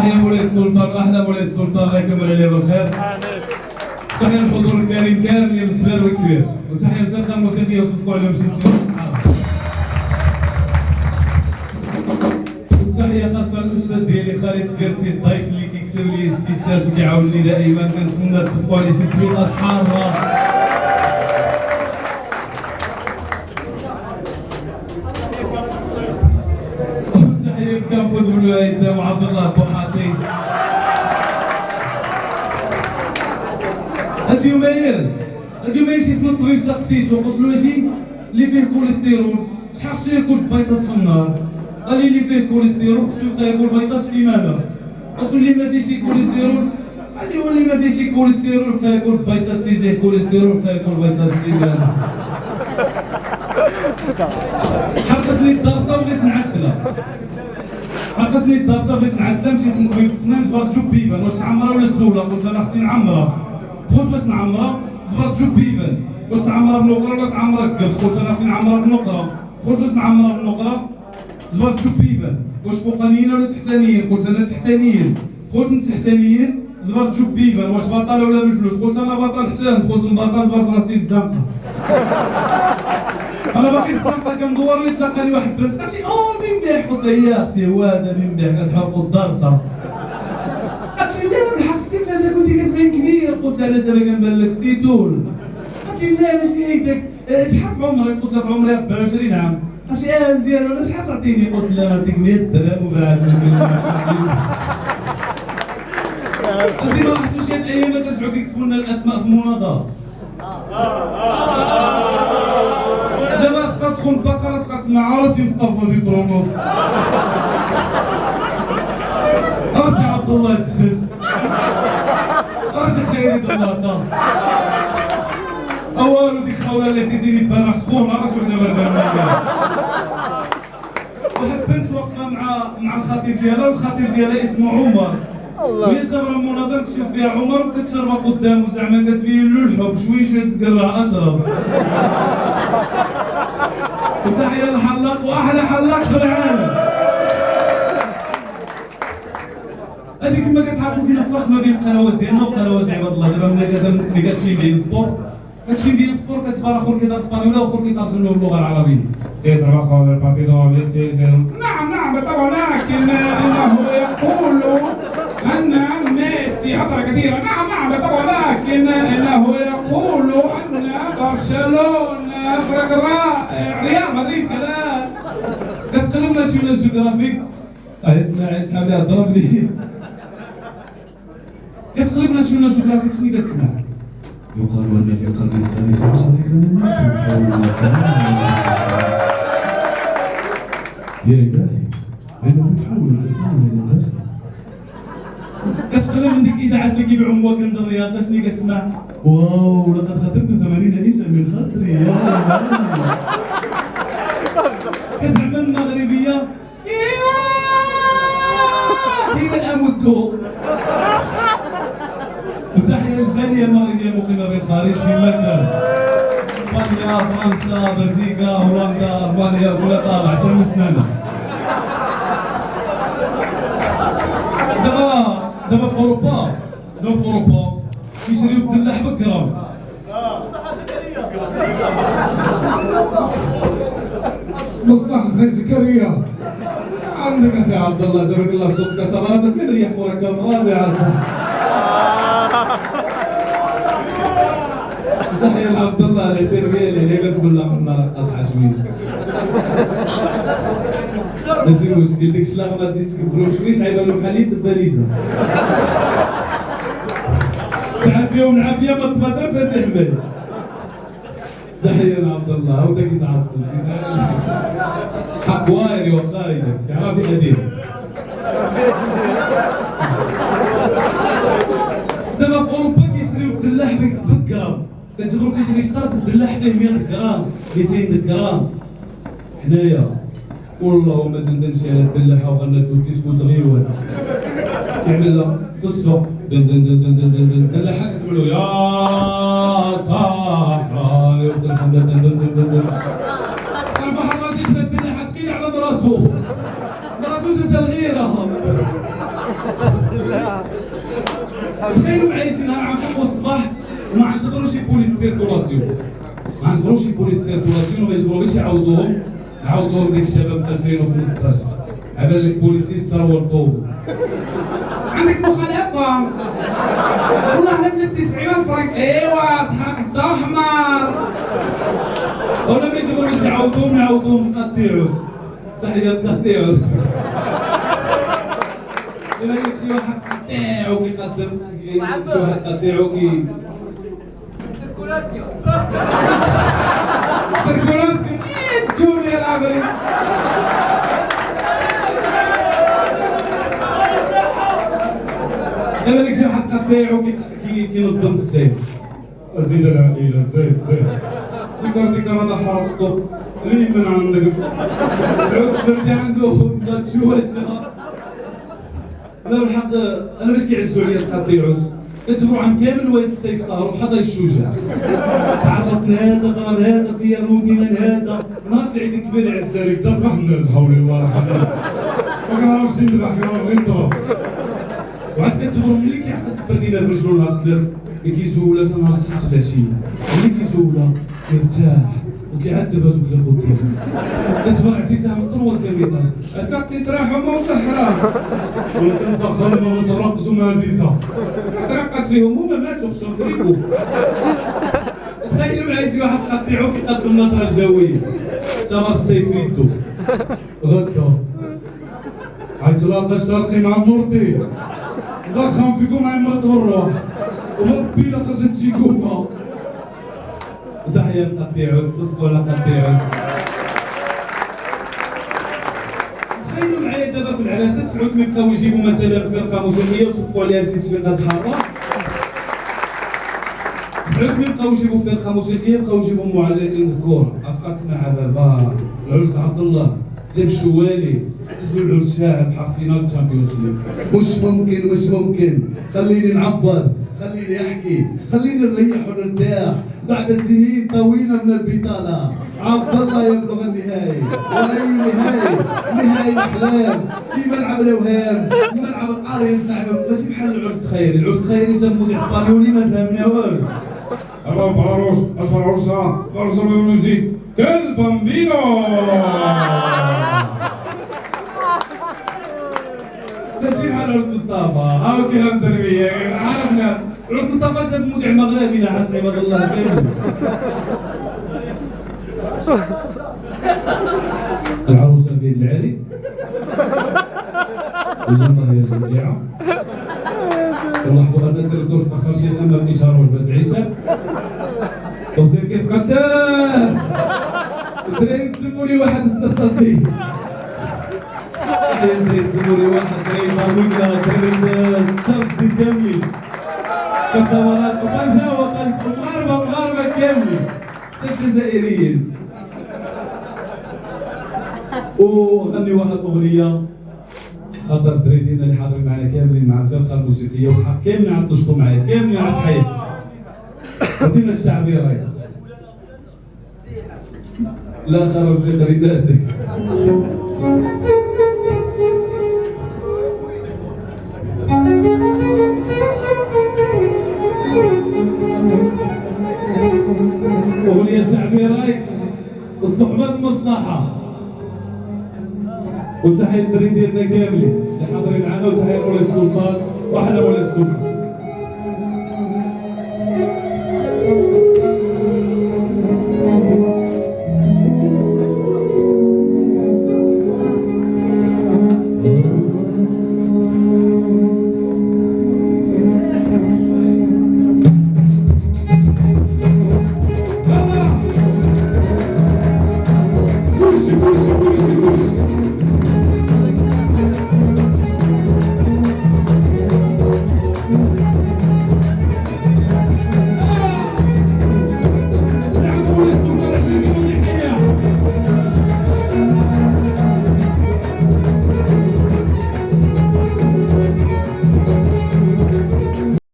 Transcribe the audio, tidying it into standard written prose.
تحية مولاي السلطان، أحلى مولاي السلطان الله يكمل عليه بالخير. تحية الحضور الكريم كامل الصغير والكبير، وتحية الفرقة الموسيقية وصفقوا عليهم شي تسمية وتحية خاصة للأستاذ ديالي خالد كرتي الضيف اللي كيكسب لي السكيتشات وكيعاونني دائما، كنتمنى تصفقوا عليه شي تسمية أصحاب. كنبوذ بن الهيثم وعبد الله بوحاطي. هاد اليومين شي سنة طويل سقسيتو قلت له شي اللي فيه كوليسترول شحال خصو ياكل بيضات في النهار؟ قال لي اللي فيه كوليسترول خصو يبقى ياكل بيضة في السيمانة. قلت له اللي ما فيهش كوليسترول قال لي واللي ما فيهش كوليسترول يبقى ياكل بيضة تيزيه كوليسترول يبقى ياكل بيضة في السيمانة. حرقتني الدرسة وبغيت نعدلها. حرقتني الدرسة بغيت نعدلها مشيت نطوي السنان جبرت جوب بيبان واش تعمرها ولا تزولها؟ قلت انا خصني نعمرها. خوت باش نعمرها جبرت جوب بيبان واش تعمرها بالنقرة ولا تعمرها بالكبس؟ قلت انا خصني نعمرها بالنقرة. خوت باش نعمرها بالنقرة جبرت جوب بيبان واش فوقانيين ولا تحتانيين؟ قلت انا تحتانيين. خوت من تحتانيين جبرت جوب بيبان واش بطالة ولا بالفلوس؟ قلت انا بطل حسان. خوت من بطل جبرت راسي في الزنقة. انا باقي في الزنقة كندور ويتلاقاني واحد البنت قالت لي مين قلت لها يا اختي هو هذا مين كتحرقوا الدرسة. قالت لي لا بالحق فاش كنتي كتبان كبير. قلت لها علاش دابا كنبان لك ستيتول؟ قالت لي لا ماشي هيداك شحال في عمرك؟ قلت لها في عمري 24 عام. قالت لي مزيان ولا شحال تعطيني؟ قلت لها نعطيك 100 درهم وبعد اصي ما لاحظتوش هاد الايام ترجعوا كيكتبوا لنا الاسماء في المناظرة. دابا سقات تكون البقرة سقات مع راسي مصطفى في طرونوس. راسي عبد الله الدجاج. راسي خيري دلاطة. اوالو ديك خوله اللي تيزيني بها سخونه راسي وحده باردة. واحد بنت واقفة مع الخطيب ديالها والخطيب ديالها اسمه عمر. وهي جابرة المناظرة كتشوف فيها عمر وكتشربها قدامه زعما كتبين له الحب شويه تقرع اشرب. وتحية للحلاق واحلى حلاق في العالم. اجي كما كتعرفوا كاين الفرق ما بين القنوات ديالنا والقنوات ديال عباد الله. دابا ملي كتمشي بين سبور كتبان اخر كيدار اسبانيولا واخر كيترجم له اللغه العربيه. سي تراخو البارتيدو نعم بالطبع ولكن انه يقول ان ميسي اطر كثيرا. نعم بالطبع ولكن انه يقول ان برشلونه فريق رائع ريال مدريد كذلك. كتقلبنا شي من الجغرافيك. اسمع اسحب لي ضرب لي. كتقلبنا شي من الجغرافيك شنو كتسمع؟ يقال ان في القرن السادس عشر كان الناس يحاولون السلام. يا الهي انهم يحاولون التسلل الى الداخل. كتقلب من ديك الاذاعات اللي كيبيعوا مواكن الرياضه شنو كتسمع؟ واو لقد خسرت 80 نيشا من خسري يا مالي. كتسمع المغربيه ايوا ديما الامكو. وتحية للجالية المغربية المقيمة بالخارج في مكة اسبانيا فرنسا بلجيكا هولندا المانيا وكل طالع حتى من سنانا. دابا في اوروبا كيشريو الدلاح بالكرام. بصح اخي زكريا عندك اخي عبد الله جابك الله صوتك صبرا بس نريح وراك الرابعه صح. تحية لعبد الله على شربيلي اللي كتقول لها قلنا رقص حشويش. ماشي مشكل ديك الشلاغه ما تزيد تكبرو شويش عيبان له بحال يد الباليزه. شحال فيهم العافيه ما طفات فاتح بالي. تحية لعبد الله هاو دا كيتعصب حق وايري واخا هيداك كيعرف يهديه. دابا في اوروبا كيشريو الدلاح بالكرام. كتجبرو كيشري شطرط الدلاح فيه 100 غرام 200 غرام. حنايا والله ما دندنش على الدلاحه وغنات له الديسكو الغيوان كيعملها في السوق دن دن دن دن دن دن الدلاحه كتقول له يا صحراء يفضل الحمله دن دن دن دن دن. عرف واحد الراجل شرا الدلاحه ثقيله على مراتو جات الغيره تخيلوا معايا شي نهار عنفيقوا الصباح وما عنجبروش يبوليس سيركولاسيون، ما عنجبروش يبوليس سيركولاسيون وما يجبروا باش نعاودوهم ديك الشباب 2015 عبال لك بوليسي صاروا الطوب عندك مخالفة والله حنا في 90 فريق ايوا صحابك الضو حمار ولا ما يجبروا باش نعاودوهم قطيعوس تحية لقطيعوس إلا قلت شي واحد قطيعو كيقدم شي واحد قطيعو سيركولاسيون جوني العبريس إلا قلت شي واحد قطيعو كينظم السيف زيد العائلة زيد ديكار هذا حرقتو لي من عندك عود فردي عنده بغات شواسة لا بالحق انا باش كيعزوا عليا القطيعوس كتبرو عن كامل واش السيف طارو بحال الشجاع تعرضنا هذا ضرب هذا ديال مدينه هذا نهار العيد الكبير عز عليك تذبح لا حول الله ما كنعرفش نذبح كنعرف غير نضرب وعاد كتبرو ملي كيعقد سبردينا في رجلو نهار الثلاث ملي كيزولها نهار السبت في العشيه ملي كيزولها يرتاح وكيعذب هذوك اللي قدام كتبان عزيزها من طروازيام ايطاج هكاك تيسرح وما حرام ولا كنسخر ما مسرق دوما عزيزها ترقت فيهم هما ماتوا خصهم فريقو تخيلوا معايا شي واحد قطيعو كيقدم النصره الجويه تمر السيف في يدو غدا عيتلاقى الشرقي مع النورتي ضخم فيكم مع مرض بالروح وربي لا خرجت شي كومه تحية لقطيعوس صفقوا على قطيعوس تخيلوا معايا دابا في العراسات العود يبقاو يجيبوا مثلا فرقه موسيقيه وصفقوا عليها شي تسويقه زهاره العود يبقاو يجيبوا فرقه موسيقيه يبقاو يجيبوا معلقين الكره اسقط سمعها دابا العرس عبد الله جاب الشوالي اسمه العرس شاعر بحال فينال تشامبيونز ليغ مش ممكن خليني نعبر خليني احكي خليني نريح ونرتاح بعد سنين طويله من البطاله عبد الله يبلغ النهايه وهي نهايه الاحلام في ملعب الاوهام ملعب الاريس ماشي بحال العرس الخيري العرس الخيري سموه اسبانيولي ما فهمنا والو أبا عروس أصغر عروسة عروسة بالموزيك كل بامبينو تسميح على عروس مصطفى هاو كلام سلبية عرفنا عروس مصطفى شاب مذيع مغربي نعس عباد الله كامل العروسة في يد العريس وجنبها هي جميعة لاحظوا غدا نديرو دور تاخر شي اما في اشهار وجبات العشاء توصيل كيف قدام الدراري تسموا لي واحد التصدي الدراري تسموا لي واحد دراري طاوله دراري تشارجدي كاملين كسوارات وطنجة مغاربة كاملين حتى الجزائريين وغني واحد اغنيه خاطر الدراري ديالنا اللي حاضرين معنا كاملين مع الفرقه الموسيقيه وحق كاملين عطشتوا معايا كاملين على صحيح ودينا الشعبيه راهي لا خرج لي قريباتك اغنيه شعبيه راهي الصحبه المصلحه وتحية الدراري ديالنا كاملين اللي حاضرين معنا وتحية مولاي السلطان وحنا مولاي السلطان Pussy